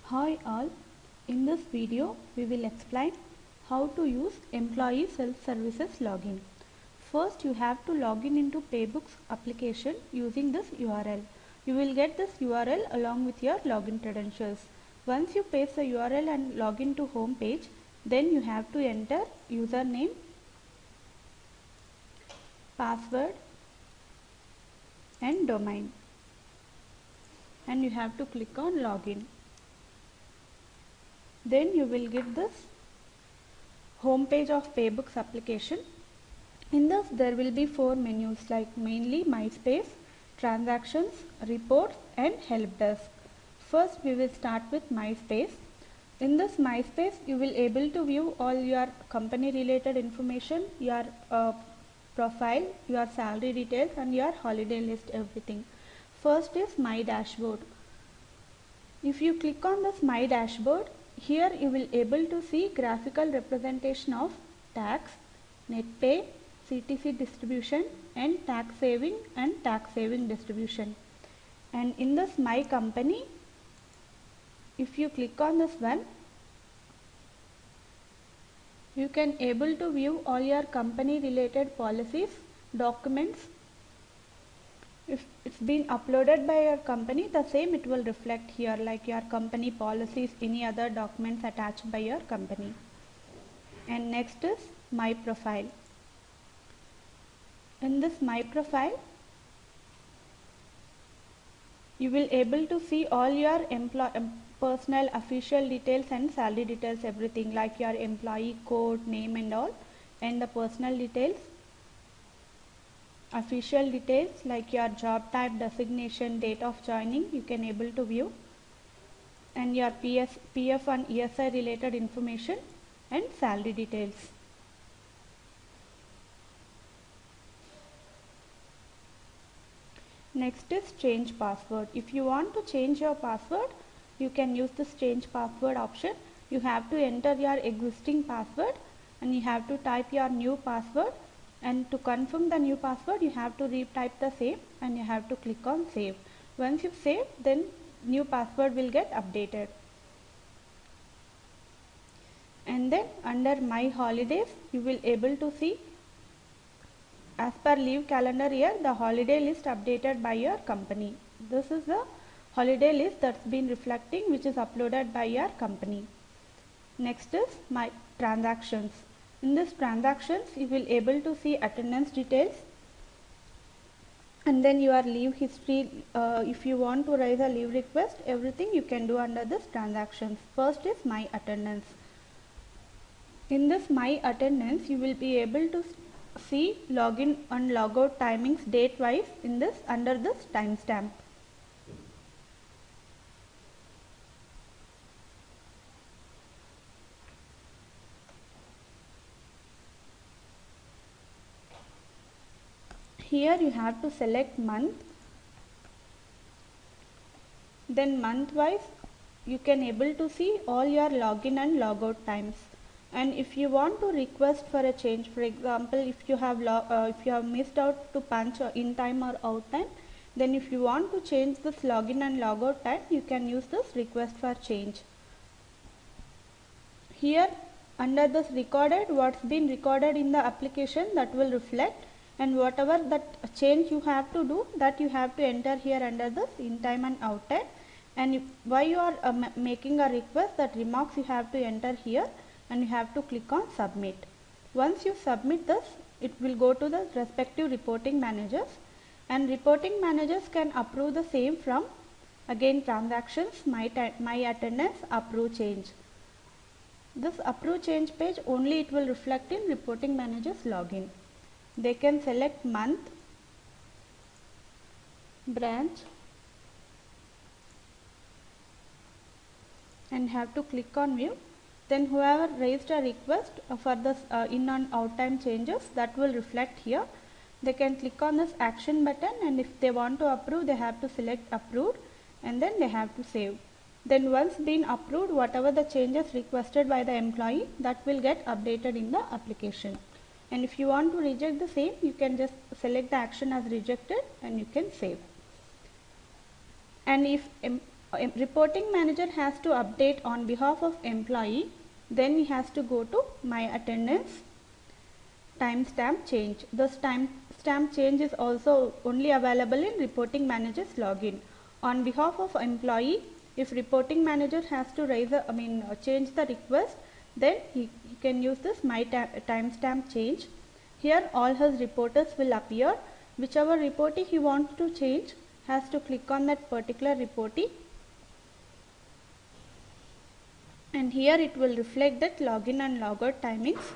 Hi all, in this video we will explain how to use employee self-services login. First you have to log in into Paybooks application using this URL. You will get this URL along with your login credentials. Once you paste the URL and log into home page, then you have to enter username, password and domain, and you have to click on login. Then you will get this home page of Paybooks application. In this there will be 4 menus like mainly MySpace, transactions, reports and help desk. First we will start with MySpace. In this MySpace you will able to view all your company related information, your profile, your salary details and your holiday list, everything. First is My Dashboard. If you click on this My Dashboard, here you will able to see graphical representation of tax, net pay, CTC distribution and tax saving distribution. And in this My Company, if you click on this one, you can able to view all your company related policies, documents. If it's been uploaded by your company, the same it will reflect here, like your company policies, any other documents attached by your company. And next is My Profile. In this My Profile, you will able to see all your personal official details and salary details, everything like your employee code, name and all, and the personal details, official details like your job type, designation, date of joining, you can able to view, and your PF and ESI related information and salary details. Next is change password. If you want to change your password, you can use this change password option. You have to enter your existing password and you have to type your new password, and to confirm the new password you have to retype the same and you have to click on save. Once you save, then new password will get updated. And then under My Holidays you will able to see as per leave calendar year the holiday list updated by your company. This is the holiday list that's been reflecting, which is uploaded by your company. Next is My Transactions. In this transactions you will able to see attendance details and then your leave history. If you want to raise a leave request, everything you can do under this transactions. First is My Attendance. In this My Attendance you will be able to see login and logout timings date wise in this under this timestamp. Here you have to select month, then month wise you can able to see all your login and logout times. And if you want to request for a change, for example if you have missed out to punch in time or out time, then if you want to change this login and logout time, you can use this request for change. Here under this recorded, what's been recorded in the application that will reflect, and whatever that change you have to do, that you have to enter here under this in time and out time. And why you are making a request, that remarks you have to enter here and you have to click on submit. Once you submit this, it will go to the respective reporting managers, and reporting managers can approve the same from again transactions, my attendance, approve change. This approve change page only it will reflect in reporting managers login. They can select month, branch and have to click on view. Then whoever raised a request for this in and out time changes, that will reflect here. They can click on this action button, and if they want to approve, they have to select approved and then they have to save. Then once been approved, whatever the changes requested by the employee, that will get updated in the application. And if you want to reject the same, you can just select the action as rejected and you can save. And if Reporting manager has to update on behalf of employee, then he has to go to my attendance, timestamp change. This timestamp change is also only available in reporting manager's login. On behalf of employee, if reporting manager has to change the request, then he can use this my timestamp change. Here all his reporters will appear. Whichever reportee he wants to change has to click on that particular reportee, and here it will reflect that login and logout timings.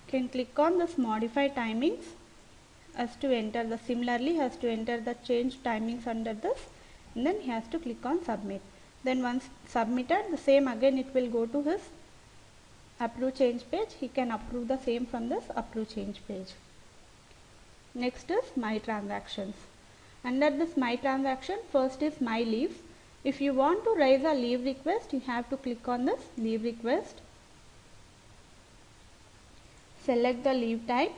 Can click on this modify timings as to enter the similarly has to enter the change timings under this, and then he has to click on submit. Then once submitted, the same again it will go to his approve change page. He can approve the same from this approve change page. Next is my transactions. Under this my transaction, first is my leaves. If you want to raise a leave request, you have to click on this leave request. Select the leave type,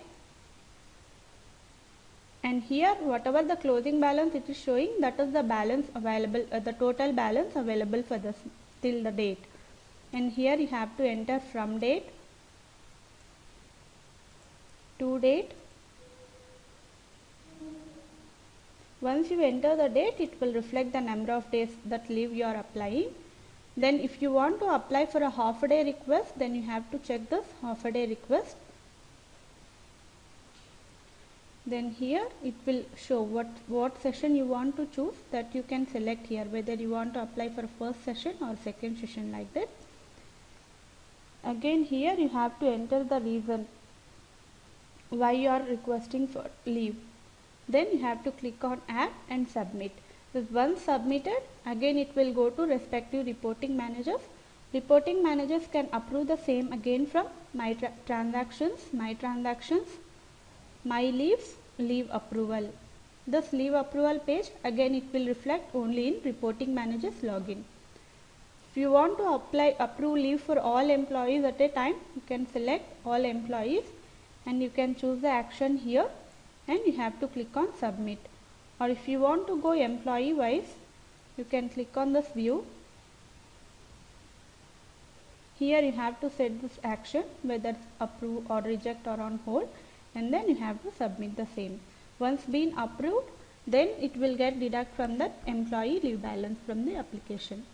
and here whatever the closing balance it is showing, that is the balance available, the total balance available for this till the date. And here you have to enter from date to date. Once you enter the date, it will reflect the number of days that leave you are applying. Then if you want to apply for a half a day request, then you have to check this half a day request. Then here it will show what session you want to choose, that you can select here whether you want to apply for first session or second session, like that. Again here you have to enter the reason why you are requesting for leave. Then you have to click on add and submit. This once submitted, again it will go to respective reporting managers. Reporting managers can approve the same again from my transactions, my leaves, leave approval. This leave approval page, again it will reflect only in reporting manager's login. If you want to approve leave for all employees at a time, you can select all employees and you can choose the action here, and you have to click on submit. Or if you want to go employee wise, you can click on this view. Here you have to set this action whether approve or reject or on hold, and then you have to submit the same. Once been approved, then it will get deduct from that employee leave balance from the application.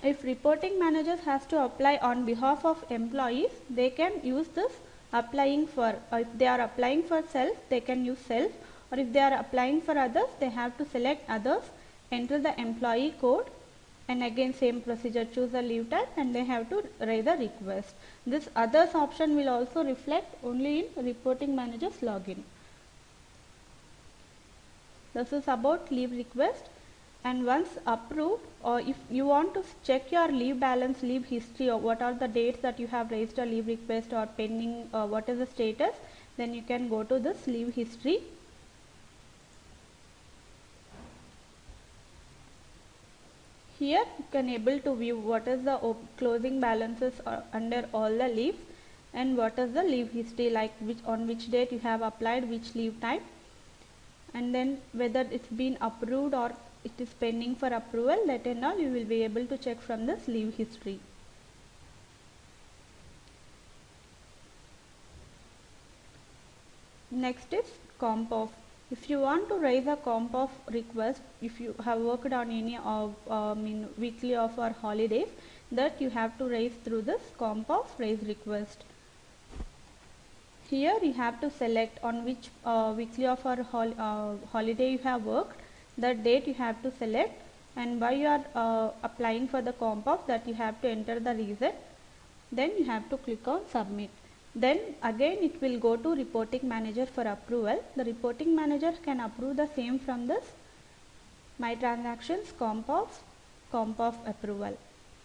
If reporting managers has to apply on behalf of employees, they can use this applying for, if they are applying for self, they can use self, or if they are applying for others, they have to select others, enter the employee code, and again same procedure, choose a leave type, and they have to raise a request. This others option will also reflect only in reporting manager's login. This is about leave request. And once approved, or if you want to check your leave balance, leave history, or what are the dates that you have raised a leave request or pending, what is the status, then you can go to this leave history. Here you can able to view what is the closing balances under all the leaves, and what is the leave history, like on which date you have applied which leave type, and then whether it's been approved or it is pending for approval, that and all you will be able to check from this leave history. Next is comp off. If you want to raise a comp off request, if you have worked on any of weekly off or holidays, that you have to raise through this comp off raise request. Here you have to select on which weekly off or holiday you have worked, that date you have to select, and why you are applying for the comp off, that you have to enter the reason. Then you have to click on submit. Then again it will go to reporting manager for approval. The reporting manager can approve the same from this my transactions comp off approval.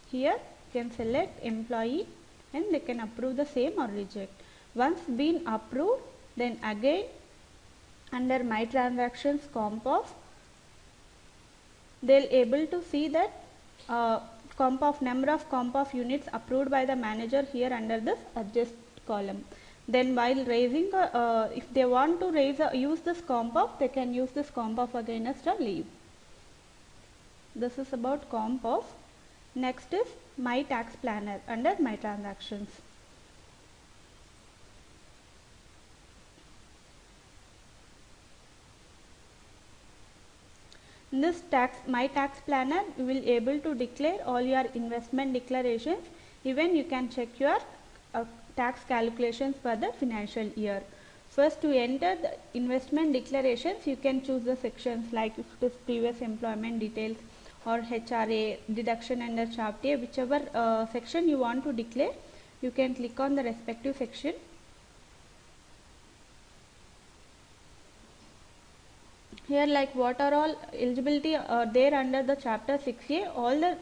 Here you can select employee and they can approve the same or reject. Once been approved, then again under my transactions comp off, they'll able to see that comp of number of comp of units approved by the manager here under this adjust column. Then while raising if they want to use this comp of, they can use this comp of against a leave. This is about comp of. Next is my tax planner under my transactions. In this my tax planner, you will able to declare all your investment declarations. Even you can check your tax calculations for the financial year. First, to enter the investment declarations, you can choose the sections like if it is previous employment details or HRA, deduction under Chapter A, whichever section you want to declare, you can click on the respective section. Here, like what are all eligibility there under the Chapter 6A, all the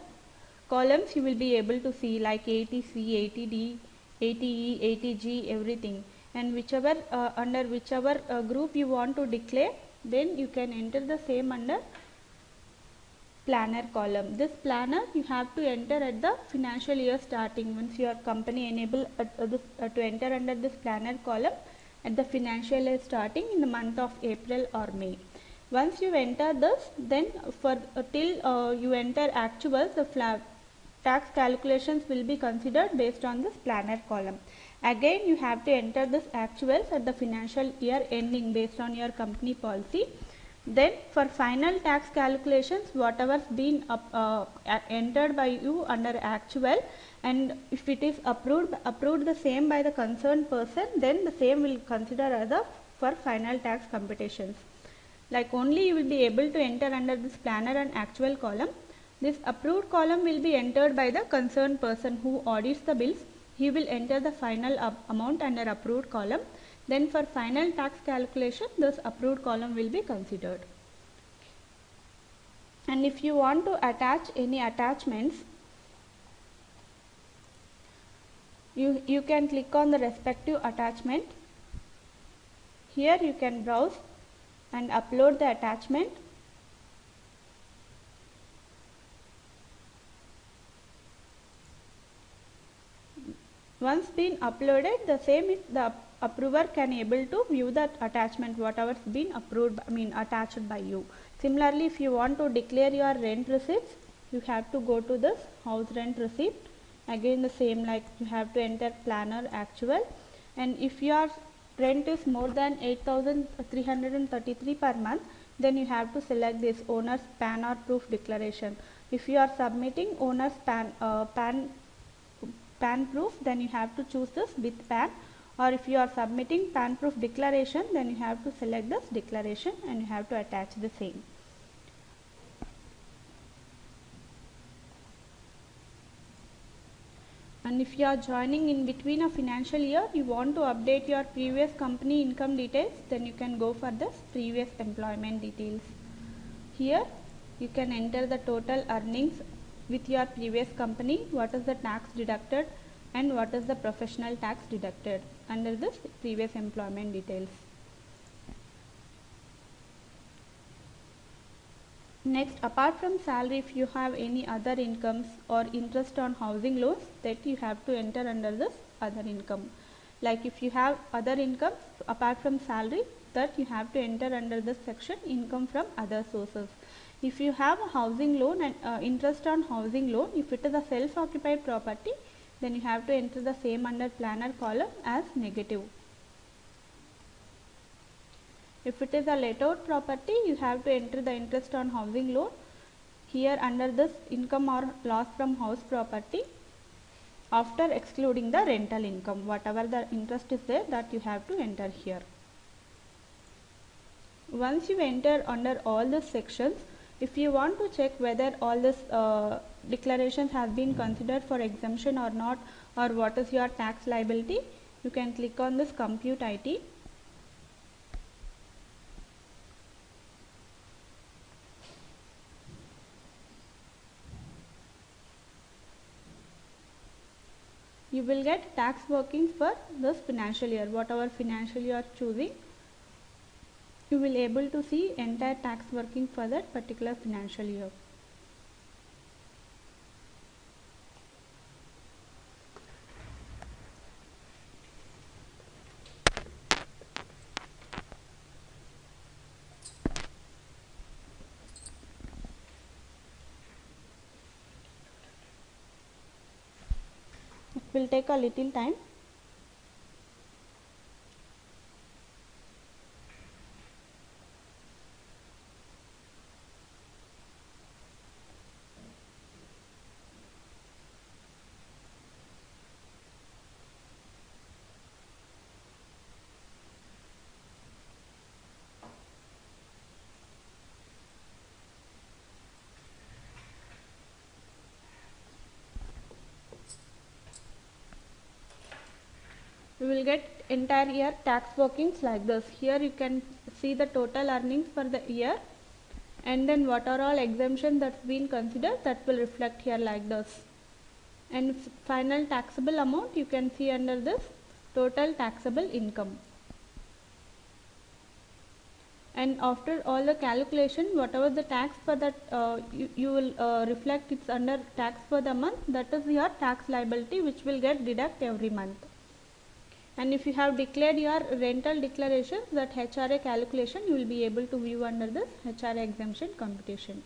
columns you will be able to see, like 80C, 80D, 80E, 80G, everything. And whichever under whichever group you want to declare, then you can enter the same under planner column. This planner you have to enter at the financial year starting. Once your company enable to enter under this planner column at the financial year starting in the month of April or May. Once you enter this, then for till you enter actuals, the tax calculations will be considered based on this planner column. Again, you have to enter this actuals at the financial year ending based on your company policy. Then for final tax calculations, whatever's been entered by you under actual, and if it is approved the same by the concerned person, then the same will consider as for final tax computations. Like only you will be able to enter under this planner and actual column. This approved column will be entered by the concerned person who audits the bills. He will enter the final amount under approved column. Then for final tax calculation, this approved column will be considered. And if you want to attach any attachments, you can click on the respective attachment. Here you can browse and upload the attachment. Once been uploaded, the same is the approver can able to view the attachment whatever has been approved, attached by you. Similarly, if you want to declare your rent receipts, you have to go to this house rent receipt. Again the same, like you have to enter planner actual, and if your rent is more than 8,333 per month, then you have to select this owner's PAN or proof declaration. If you are submitting owner's PAN proof, then you have to choose this with PAN, or if you are submitting PAN proof declaration, then you have to select this declaration and you have to attach the same. And if you are joining in between a financial year, you want to update your previous company income details, then you can go for this previous employment details. Here you can enter the total earnings with your previous company, what is the tax deducted and what is the professional tax deducted under this previous employment details. Next, apart from salary, if you have any other incomes or interest on housing loans, that you have to enter under this other income. Like if you have other income apart from salary, that you have to enter under this section income from other sources. If you have a housing loan and interest on housing loan, if it is a self-occupied property, then you have to enter the same under planner column as negative. If it is a let out property, you have to enter the interest on housing loan here under this income or loss from house property after excluding the rental income. Whatever the interest is there, that you have to enter here. Once you enter under all the sections, if you want to check whether all this declarations have been considered for exemption or not, or what is your tax liability, you can click on this compute IT. You will get tax workings for this financial year. Whatever financial you are choosing, you will able to see entire tax working for that particular financial year. will take a little time. We will get entire year tax workings like this. Here you can see the total earnings for the year, and then what are all exemptions that's been considered, that will reflect here like this. And final taxable amount you can see under this total taxable income. And after all the calculation, whatever the tax for that you will reflect, it's under tax for the month, that is your tax liability which will get deduct every month. And if you have declared your rental declarations, that HRA calculation you will be able to view under this HRA exemption computation.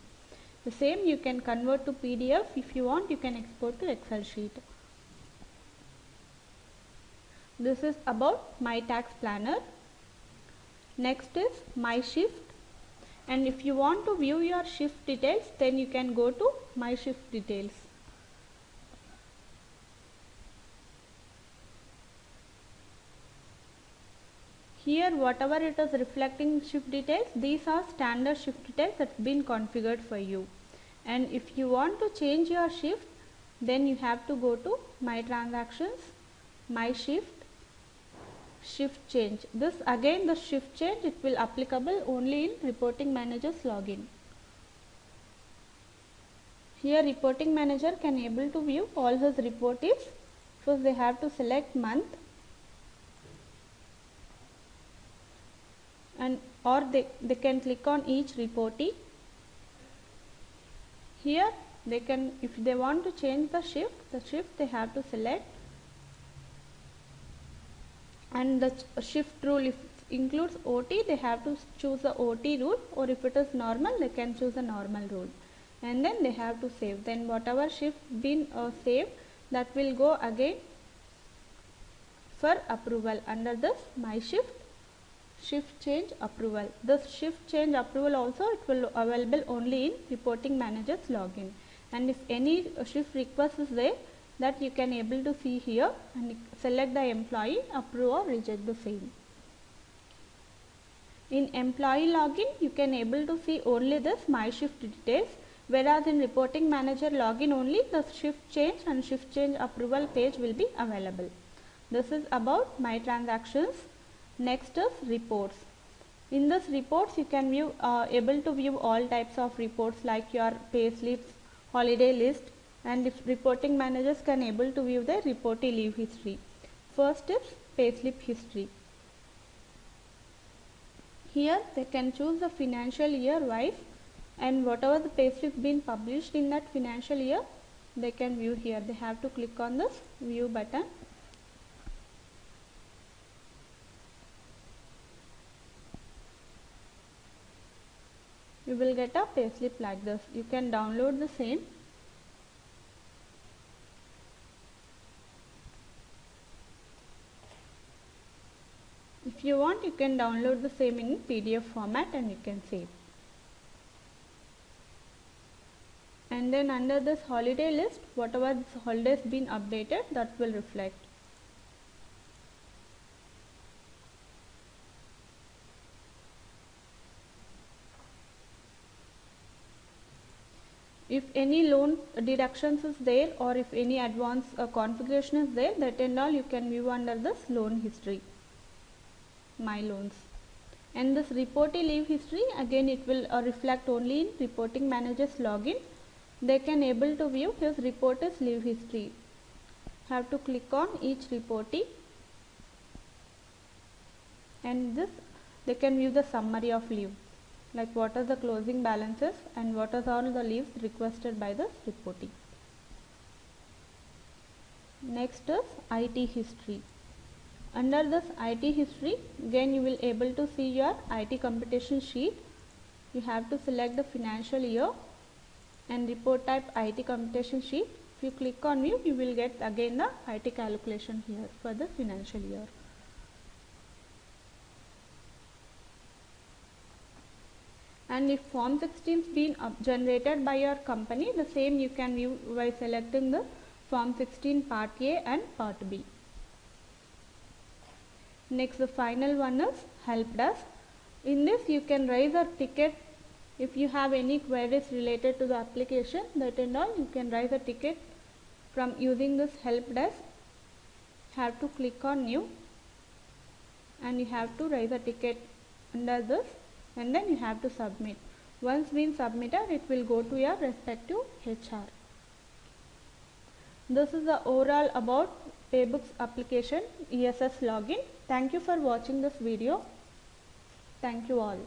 The same you can convert to PDF. If you want, you can export to Excel sheet. This is about My Tax Planner. Next is My Shift, and if you want to view your shift details, then you can go to My Shift Details. Here whatever it is reflecting shift details, these are standard shift details that's been configured for you. And if you want to change your shift, then you have to go to My Transactions, My Shift, Shift Change. This again, the shift change, it will applicable only in Reporting Manager's login. Here Reporting Manager can able to view all his reportees. First they have to select month, and or they can click on each reportee. Here they can, if they want to change the shift they have to select, and the shift rule, if includes OT, they have to choose the OT rule, or if it is normal, they can choose the normal rule, and then they have to save. Then whatever shift been saved, that will go again for approval under this My Shift, Shift Change Approval. This Shift Change Approval also, it will available only in Reporting Manager's login. And if any shift request is there, that you can able to see here and select the employee, approve or reject the same. In employee login, you can able to see only this My Shift details, whereas in Reporting Manager login only the shift change and shift change approval page will be available. This is about My Transactions. Next is reports. In this reports you can view able to view all types of reports like your pay slips, holiday list, and if Reporting Managers can able to view the reportee leave history. First is payslip history. Here they can choose the financial year wise, and whatever the payslip been published in that financial year, they can view here. They have to click on this view button. You will get a payslip like this. You can download the same. If you want, you can download the same in PDF format and you can save. And then under this holiday list, whatever this holidays been updated, that will reflect. If any loan deductions is there, or if any advance configuration is there, that and all you can view under this loan history, My Loans. And this reportee leave history, again it will reflect only in Reporting Manager's login. They can able to view his reporter's leave history. Have to click on each reportee, and this they can view the summary of leave, like what are the closing balances and what are all the leaves requested by the reportee. Next is IT history. Under this IT history, again you will able to see your IT computation sheet. You have to select the financial year and report type IT computation sheet, If you click on view, you will get again the IT calculation here for the financial year. And if form 16 is been generated by your company, the same you can view by selecting the form 16 part A and part B. Next, the final one is help desk. In this you can raise a ticket if you have any queries related to the application, that and all you can raise a ticket from using this help desk. Have to click on new and you have to raise a ticket under this, and then you have to submit. Once been submitted, it will go to your respective HR. This is the overall about Paybooks application ESS login. Thank you for watching this video. Thank you all.